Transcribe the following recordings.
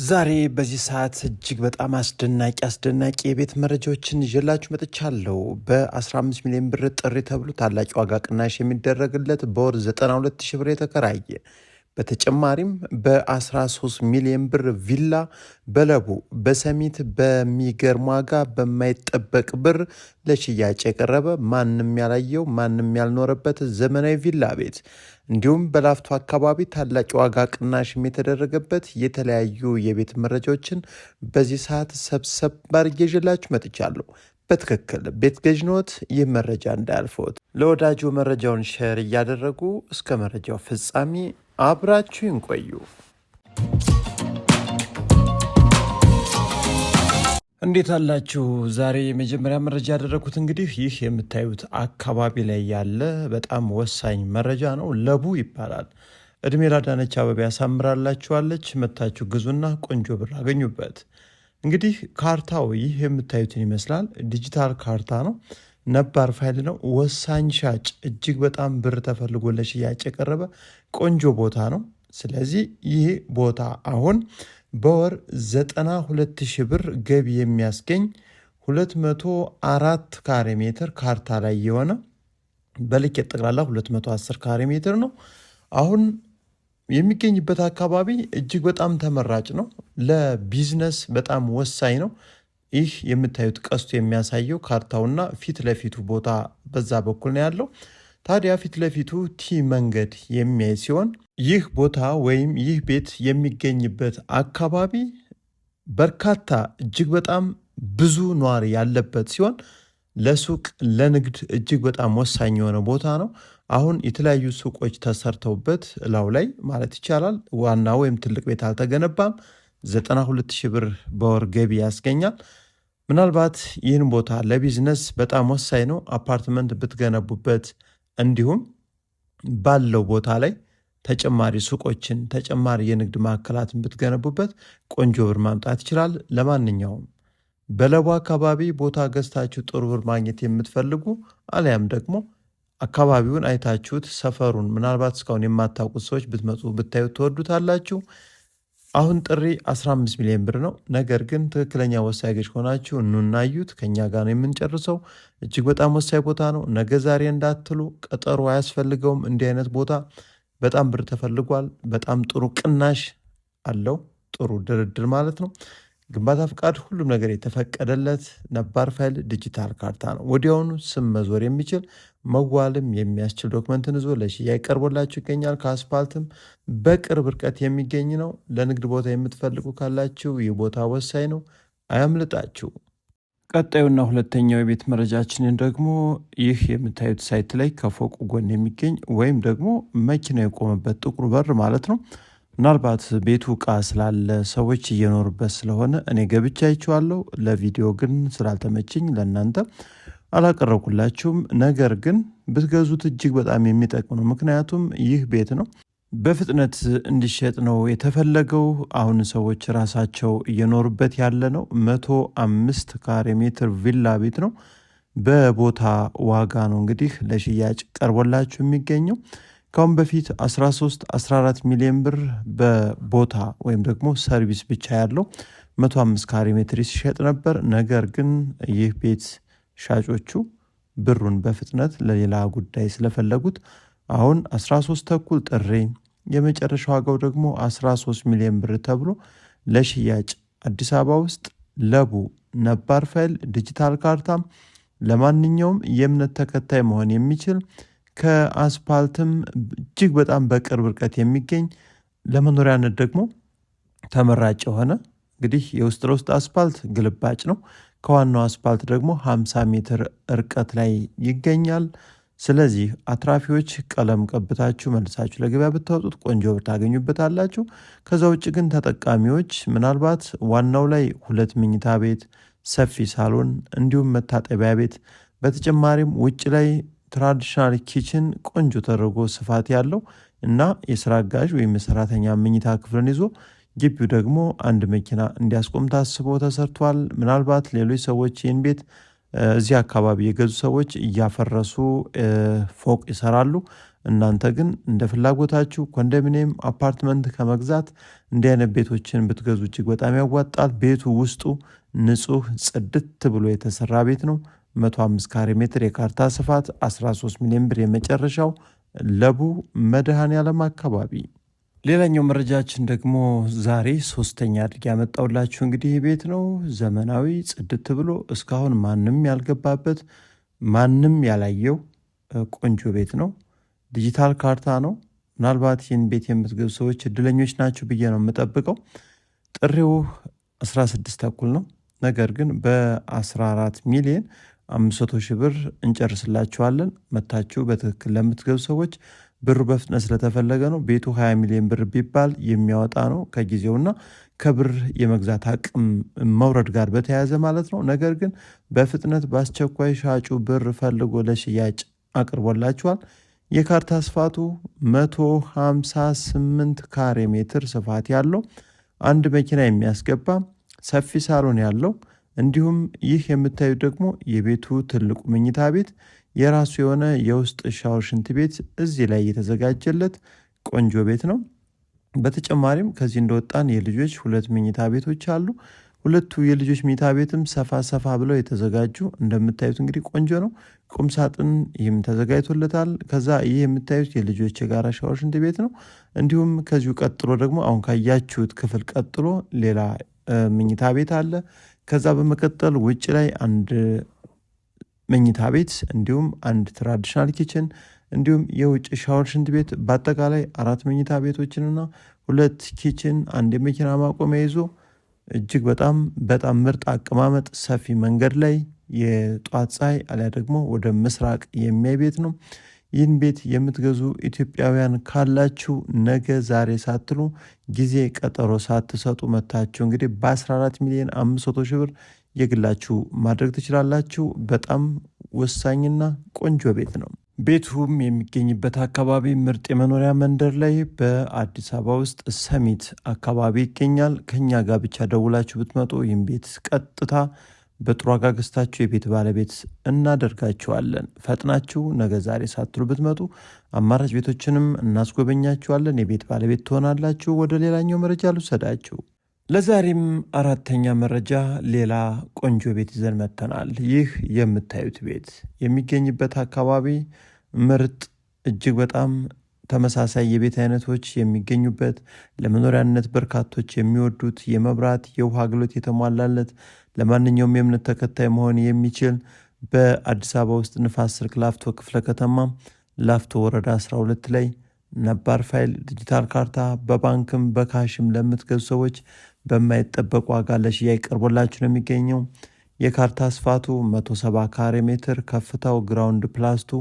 ዛሬ በዚህ ሰዓት እጅግ በጣም አስደናቂ የቤት መረጃዎችን ይዤላችሁ መጥቻለሁ። በ15 ሚሊዮን ብር ጥሪ ተብሎ ታላቅ ዋጋ ቅናሽ የሚደረግለት በወር 92 ሺህ ብር የተከራየ በተጨማሪም በ13 ሚሊዮን ብር ቪላ በለቡ በሰሚት በሚገርም ዋጋ በማይጠበቅ ብር ለሽያጭ የቀረበ ማንም ያላየው ማንም ያልኖረበት ዘመናዊ ቪላ ቤት እንዲሁም በላፍቶ አካባቢ ታላቅ ዋጋ ቅናሽም የተደረገበት የተለያዩ የቤት መረጃዎችን በዚህ ሰዓት ሰብሰብ አድርጌ ይዤላችሁ መጥቻለሁ። በትክክል ቤት ገዥ ኖት? ይህ መረጃ እንዳያልፎት ለወዳጁ መረጃውን ሼር እያደረጉ እስከ መረጃው ፍጻሜ አብራችሁን ቆዩ። እንዴት አላችሁ? ዛሬ የመጀመሪያ መረጃ ያደረኩት እንግዲህ ይህ የምታዩት አካባቢ ላይ ያለ በጣም ወሳኝ መረጃ ነው። ለቡ ይባላል። እድሜ ላዳነች አበባ ያሳምራላችኋለች። መታችሁ ግዙና ቆንጆ ብር አገኙበት። እንግዲህ ካርታው ይህ የምታዩትን ይመስላል። ዲጂታል ካርታ ነው። ነባር ፋይል ነው። ወሳኝ ሻጭ እጅግ በጣም ብር ተፈልጎ ለሽያጭ የቀረበ ቆንጆ ቦታ ነው። ስለዚህ ይህ ቦታ አሁን በወር 92 ሺህ ብር ገቢ የሚያስገኝ 204 ካሬ ሜትር ካርታ ላይ የሆነ በልክ ጠቅላላ 210 ካሬ ሜትር ነው። አሁን የሚገኝበት አካባቢ እጅግ በጣም ተመራጭ ነው። ለቢዝነስ በጣም ወሳኝ ነው። ይህ የምታዩት ቀስቱ የሚያሳየው ካርታውና ፊት ለፊቱ ቦታ በዛ በኩል ነው ያለው። ታዲያ ፊት ለፊቱ ቲ መንገድ የሚያይ ሲሆን ይህ ቦታ ወይም ይህ ቤት የሚገኝበት አካባቢ በርካታ እጅግ በጣም ብዙ ነዋሪ ያለበት ሲሆን ለሱቅ ለንግድ እጅግ በጣም ወሳኝ የሆነ ቦታ ነው። አሁን የተለያዩ ሱቆች ተሰርተውበት እላው ላይ ማለት ይቻላል ዋና ወይም ትልቅ ቤት አልተገነባም። 92 ሺህ ብር በወር ገቢ ያስገኛል። ምናልባት ይህን ቦታ ለቢዝነስ በጣም ወሳኝ ነው። አፓርትመንት ብትገነቡበት እንዲሁም ባለው ቦታ ላይ ተጨማሪ ሱቆችን ተጨማሪ የንግድ ማዕከላትን ብትገነቡበት ቆንጆ ብር ማምጣት ይችላል። ለማንኛውም በለቡ አካባቢ ቦታ ገዝታችሁ ጥሩ ብር ማግኘት የምትፈልጉ አሊያም ደግሞ አካባቢውን አይታችሁት ሰፈሩን ምናልባት እስካሁን የማታውቁት ሰዎች ብትመጡ ብታዩት ትወዱታላችሁ። አሁን ጥሪ 15 ሚሊዮን ብር ነው። ነገር ግን ትክክለኛ ወሳኝ ገዥ ሆናችሁ እናዩት። ከኛ ጋር ነው የምንጨርሰው። እጅግ በጣም ወሳኝ ቦታ ነው። ነገ ዛሬ እንዳትሉ፣ ቀጠሮ አያስፈልገውም። እንዲህ አይነት ቦታ በጣም ብር ተፈልጓል። በጣም ጥሩ ቅናሽ አለው። ጥሩ ድርድር ማለት ነው። ግንባታ ፍቃድ፣ ሁሉም ነገር የተፈቀደለት ነባር ፋይል ዲጂታል ካርታ ነው። ወዲያውኑ ስም መዞር የሚችል መዋልም የሚያስችል ዶክመንትን ይዞ ለሽያጭ ቀርቦላችሁ ይገኛል። ከአስፓልትም በቅርብ ርቀት የሚገኝ ነው። ለንግድ ቦታ የምትፈልጉ ካላችሁ ይህ ቦታ ወሳኝ ነው፣ አያምልጣችሁ። ቀጣዩና ሁለተኛው የቤት መረጃችንን ደግሞ ይህ የምታዩት ሳይት ላይ ከፎቁ ጎን የሚገኝ ወይም ደግሞ መኪና የቆመበት ጥቁር በር ማለት ነው። ምናልባት ቤቱ ዕቃ ስላለ ሰዎች እየኖሩበት ስለሆነ እኔ ገብቻ አይቼዋለሁ። ለቪዲዮ ግን ስላልተመችኝ ለእናንተ አላቀረብኩላችሁም። ነገር ግን ብትገዙት እጅግ በጣም የሚጠቅም ነው። ምክንያቱም ይህ ቤት ነው በፍጥነት እንዲሸጥ ነው የተፈለገው። አሁን ሰዎች ራሳቸው እየኖሩበት ያለ ነው። 105 ካሬ ሜትር ቪላ ቤት ነው። በቦታ ዋጋ ነው እንግዲህ ለሽያጭ ቀርቦላችሁ የሚገኘው። ካሁን በፊት 13-14 ሚሊዮን ብር በቦታ ወይም ደግሞ ሰርቪስ ብቻ ያለው 105 ካሬ ሜትር ሲሸጥ ነበር። ነገር ግን ይህ ቤት ሻጮቹ ብሩን በፍጥነት ለሌላ ጉዳይ ስለፈለጉት አሁን 13 ተኩል ጥሪ የመጨረሻ ዋጋው ደግሞ 13 ሚሊዮን ብር ተብሎ ለሽያጭ አዲስ አበባ ውስጥ ለቡ ነባር ፋይል ዲጂታል ካርታም ለማንኛውም የእምነት ተከታይ መሆን የሚችል ከአስፓልትም እጅግ በጣም በቅርብ ርቀት የሚገኝ ለመኖሪያነት ደግሞ ተመራጭ የሆነ እንግዲህ የውስጥ ለውስጥ አስፓልት ግልባጭ ነው። ከዋናው አስፓልት ደግሞ 50 ሜትር ርቀት ላይ ይገኛል። ስለዚህ አትራፊዎች ቀለም ቀብታችሁ መልሳችሁ ለገበያ ብታወጡት ቆንጆ ብር ታገኙበታላችሁ። ከዛ ውጭ ግን ተጠቃሚዎች ምናልባት ዋናው ላይ 2 መኝታ ቤት፣ ሰፊ ሳሎን እንዲሁም መታጠቢያ ቤት በተጨማሪም ውጭ ላይ ትራዲሽናል ኪችን ቆንጆ ተደርጎ ስፋት ያለው እና የስራ አጋዥ ወይም የሰራተኛ መኝታ ክፍልን ይዞ ግቢው ደግሞ አንድ መኪና እንዲያስቆም ታስቦ ተሰርቷል። ምናልባት ሌሎች ሰዎች ይህን ቤት እዚህ አካባቢ የገዙ ሰዎች እያፈረሱ ፎቅ ይሰራሉ። እናንተ ግን እንደ ፍላጎታችሁ ኮንዶሚኒየም አፓርትመንት ከመግዛት እንዲህ አይነት ቤቶችን ብትገዙ እጅግ በጣም ያዋጣል። ቤቱ ውስጡ ንጹህ ጽድት ብሎ የተሰራ ቤት ነው። 105 ካሬ ሜትር የካርታ ስፋት 13 ሚሊዮን ብር የመጨረሻው ለቡ መድኃኔዓለም አካባቢ። ሌላኛው መረጃችን ደግሞ ዛሬ ሶስተኛ አድርጌ ያመጣውላችሁ እንግዲህ ቤት ነው። ዘመናዊ ጽድት ብሎ እስካሁን ማንም ያልገባበት ማንም ያላየው ቆንጆ ቤት ነው። ዲጂታል ካርታ ነው። ምናልባት ይህን ቤት የምትገዙ ሰዎች እድለኞች ናቸው ብዬ ነው የምጠብቀው። ጥሪው 16 ተኩል ነው። ነገር ግን በ14 ሚሊዮን 500 ሺህ ብር እንጨርስላችኋለን። መታችሁ በትክክል ለምትገዙ ሰዎች ብሩ በፍጥነት ስለተፈለገ ነው። ቤቱ 20 ሚሊዮን ብር ቢባል የሚያወጣ ነው ከጊዜውና ከብር የመግዛት አቅም መውረድ ጋር በተያያዘ ማለት ነው። ነገር ግን በፍጥነት በአስቸኳይ ሻጩ ብር ፈልጎ ለሽያጭ አቅርቦላችኋል። የካርታ ስፋቱ 158 ካሬ ሜትር ስፋት ያለው አንድ መኪና የሚያስገባ ሰፊ ሳሎን ያለው እንዲሁም ይህ የምታዩት ደግሞ የቤቱ ትልቁ መኝታ ቤት የራሱ የሆነ የውስጥ ሻወር፣ ሽንት ቤት እዚህ ላይ የተዘጋጀለት ቆንጆ ቤት ነው። በተጨማሪም ከዚህ እንደወጣን የልጆች 2 መኝታ ቤቶች አሉ። ሁለቱ የልጆች መኝታ ቤትም ሰፋ ሰፋ ብለው የተዘጋጁ እንደምታዩት እንግዲህ ቆንጆ ነው። ቁም ሳጥን ይህም ተዘጋጅቶለታል። ከዛ ይህ የምታዩት የልጆች የጋራ ሻወር፣ ሽንት ቤት ነው። እንዲሁም ከዚሁ ቀጥሎ ደግሞ አሁን ካያችሁት ክፍል ቀጥሎ ሌላ መኝታ ቤት አለ። ከዛ በመቀጠል ውጭ ላይ አንድ መኝታ ቤት እንዲሁም አንድ ትራዲሽናል ኪችን እንዲሁም የውጭ ሻወር፣ ሽንት ቤት በአጠቃላይ 4 መኝታ ቤቶችንና 2 ኪችን፣ አንድ የመኪና ማቆሚያ ይዞ እጅግ በጣም ምርጥ አቀማመጥ ሰፊ መንገድ ላይ የጧት ፀሐይ አሊያ ደግሞ ወደ ምስራቅ የሚያይ ቤት ነው። ይህን ቤት የምትገዙ ኢትዮጵያውያን ካላችሁ ነገ ዛሬ ሳትሉ ጊዜ ቀጠሮ ሳትሰጡ መታችሁ እንግዲህ በ14 ሚሊዮን 500 ሺህ ብር የግላችሁ ማድረግ ትችላላችሁ። በጣም ወሳኝና ቆንጆ ቤት ነው። ቤቱም የሚገኝበት አካባቢ ምርጥ የመኖሪያ መንደር ላይ በአዲስ አበባ ውስጥ ሰሚት አካባቢ ይገኛል። ከኛ ጋር ብቻ ደውላችሁ ብትመጡ ይህም ቤት ቀጥታ በጥሩ ዋጋ ገዝታችሁ የቤት ባለቤት እናደርጋችኋለን። ፈጥናችሁ ነገ ዛሬ ሳትሉ ብትመጡ አማራጭ ቤቶችንም እናስጎበኛችኋለን። የቤት ባለቤት ትሆናላችሁ። ወደ ሌላኛው መረጃ ልውሰዳችሁ። ለዛሬም 4ተኛ መረጃ ሌላ ቆንጆ ቤት ይዘን መጥተናል። ይህ የምታዩት ቤት የሚገኝበት አካባቢ ምርጥ እጅግ በጣም ተመሳሳይ የቤት አይነቶች የሚገኙበት ለመኖሪያነት በርካቶች የሚወዱት የመብራት የውሃ አገልግሎት የተሟላለት ለማንኛውም የእምነት ተከታይ መሆን የሚችል በአዲስ አበባ ውስጥ ንፋስ ስልክ ላፍቶ ክፍለ ከተማ ላፍቶ ወረዳ 12 ላይ ነባር ፋይል ዲጂታል ካርታ በባንክም በካሽም ለምትገዙ ሰዎች በማይጠበቅ ዋጋ ለሽያጭ ቀርቦላችሁ ነው የሚገኘው። የካርታ ስፋቱ 170 ካሬ ሜትር፣ ከፍታው ግራውንድ ፕላስቱ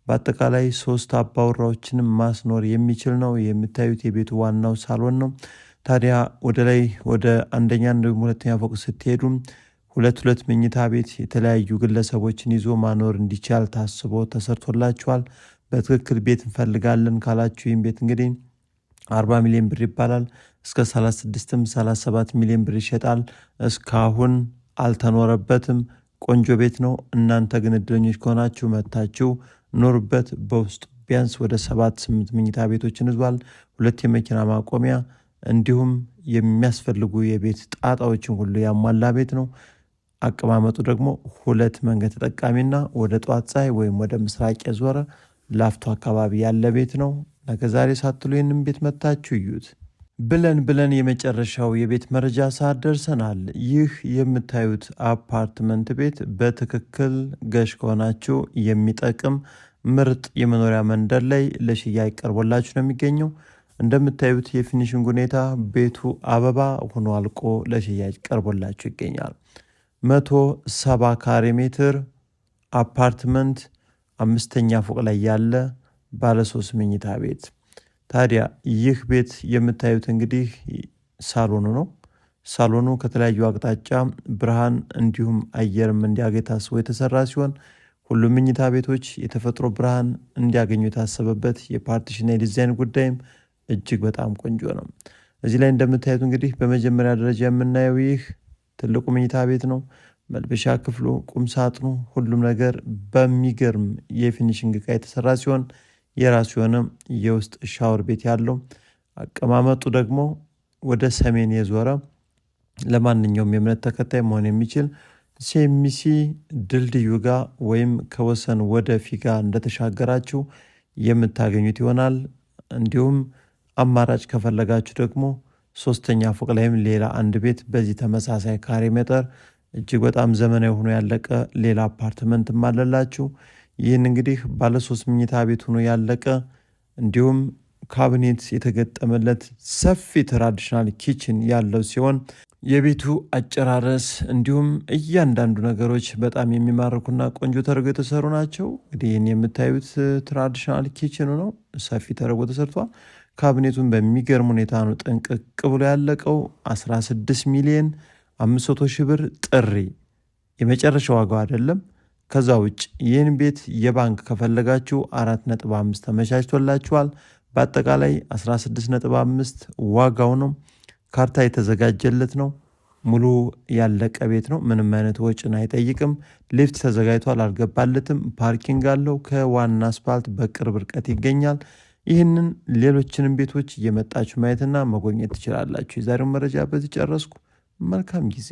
በአጠቃላይ 3 አባወራዎችንም ማስኖር የሚችል ነው። የምታዩት የቤቱ ዋናው ሳሎን ነው። ታዲያ ወደ ላይ ወደ አንደኛ እንዲሁም 2ኛ ፎቅ ስትሄዱ 2 መኝታ ቤት የተለያዩ ግለሰቦችን ይዞ ማኖር እንዲቻል ታስቦ ተሰርቶላችኋል። በትክክል ቤት እንፈልጋለን ካላችሁ ይህም ቤት እንግዲህ 40 ሚሊዮን ብር ይባላል። እስከ 36ም 37 ሚሊዮን ብር ይሸጣል። እስካሁን አልተኖረበትም። ቆንጆ ቤት ነው። እናንተ ግን እድለኞች ከሆናችሁ መታችሁ ኖርበት። በውስጡ ቢያንስ ወደ 7-8 መኝታ ቤቶችን ይዟል። 2 የመኪና ማቆሚያ እንዲሁም የሚያስፈልጉ የቤት ጣጣዎችን ሁሉ ያሟላ ቤት ነው። አቀማመጡ ደግሞ 2 መንገድ ተጠቃሚና ወደ ጧት ፀሐይ ወይም ወደ ምስራቅ የዞረ ላፍቶ አካባቢ ያለ ቤት ነው። ነገ ዛሬ ሳትሉ ይህንም ቤት መታችሁ እዩት። ብለን የመጨረሻው የቤት መረጃ ሰዓት ደርሰናል። ይህ የምታዩት አፓርትመንት ቤት በትክክል ገሽ ከሆናችሁ የሚጠቅም ምርጥ የመኖሪያ መንደር ላይ ለሽያጭ ቀርቦላችሁ ነው የሚገኘው። እንደምታዩት የፊኒሽንግ ሁኔታ ቤቱ አበባ ሆኖ አልቆ ለሽያጭ ቀርቦላችሁ ይገኛል። 170 ካሬ ሜትር አፓርትመንት 5ኛ ፎቅ ላይ ያለ ባለ 3 መኝታ ቤት። ታዲያ ይህ ቤት የምታዩት እንግዲህ ሳሎኑ ነው። ሳሎኑ ከተለያዩ አቅጣጫ ብርሃን እንዲሁም አየርም እንዲያገኝ ታስቦ የተሰራ ሲሆን ሁሉም መኝታ ቤቶች የተፈጥሮ ብርሃን እንዲያገኙ የታሰበበት የፓርቲሽን የዲዛይን ጉዳይም እጅግ በጣም ቆንጆ ነው። እዚህ ላይ እንደምታዩት እንግዲህ በመጀመሪያ ደረጃ የምናየው ይህ ትልቁ መኝታ ቤት ነው። መልበሻ ክፍሉ፣ ቁም ሳጥኑ፣ ሁሉም ነገር በሚገርም የፊኒሽንግ እቃ የተሰራ ሲሆን የራሱ የሆነ የውስጥ ሻወር ቤት ያለው፣ አቀማመጡ ደግሞ ወደ ሰሜን የዞረ ለማንኛውም የእምነት ተከታይ መሆን የሚችል ሴሚሲ ድልድዩ ጋር ወይም ከወሰን ወደ ፊጋ እንደተሻገራችሁ የምታገኙት ይሆናል። እንዲሁም አማራጭ ከፈለጋችሁ ደግሞ 3ኛ ፎቅ ላይም ሌላ አንድ ቤት በዚህ ተመሳሳይ ካሬ ሜትር እጅግ በጣም ዘመናዊ ሆኖ ያለቀ ሌላ አፓርትመንት አለላችሁ። ይህን እንግዲህ ባለ 3 መኝታ ቤት ሆኖ ያለቀ እንዲሁም ካቢኔት የተገጠመለት ሰፊ ትራዲሽናል ኪችን ያለው ሲሆን የቤቱ አጨራረስ እንዲሁም እያንዳንዱ ነገሮች በጣም የሚማርኩና ቆንጆ ተደርገው የተሰሩ ናቸው። እንግዲህ ይህን የምታዩት ትራዲሽናል ኪችኑ ነው። ሰፊ ተደርጎ ተሰርቷል። ካቢኔቱን በሚገርም ሁኔታ ነው ጥንቅቅ ብሎ ያለቀው። 16 ሚሊዮን 500 ሺህ ብር ጥሪ የመጨረሻ ዋጋው አይደለም። ከዛ ውጭ ይህን ቤት የባንክ ከፈለጋችሁ 4.5 ተመቻችቶላችኋል። በአጠቃላይ 16.5 ዋጋው ነው። ካርታ የተዘጋጀለት ነው። ሙሉ ያለቀ ቤት ነው። ምንም አይነት ወጪን አይጠይቅም። ሊፍት ተዘጋጅቷል፣ አልገባለትም። ፓርኪንግ አለው። ከዋና አስፓልት በቅርብ ርቀት ይገኛል። ይህንን ሌሎችንም ቤቶች እየመጣችሁ ማየትና መጎብኘት ትችላላችሁ። የዛሬውን መረጃ በዚህ ጨረስኩ። መልካም ጊዜ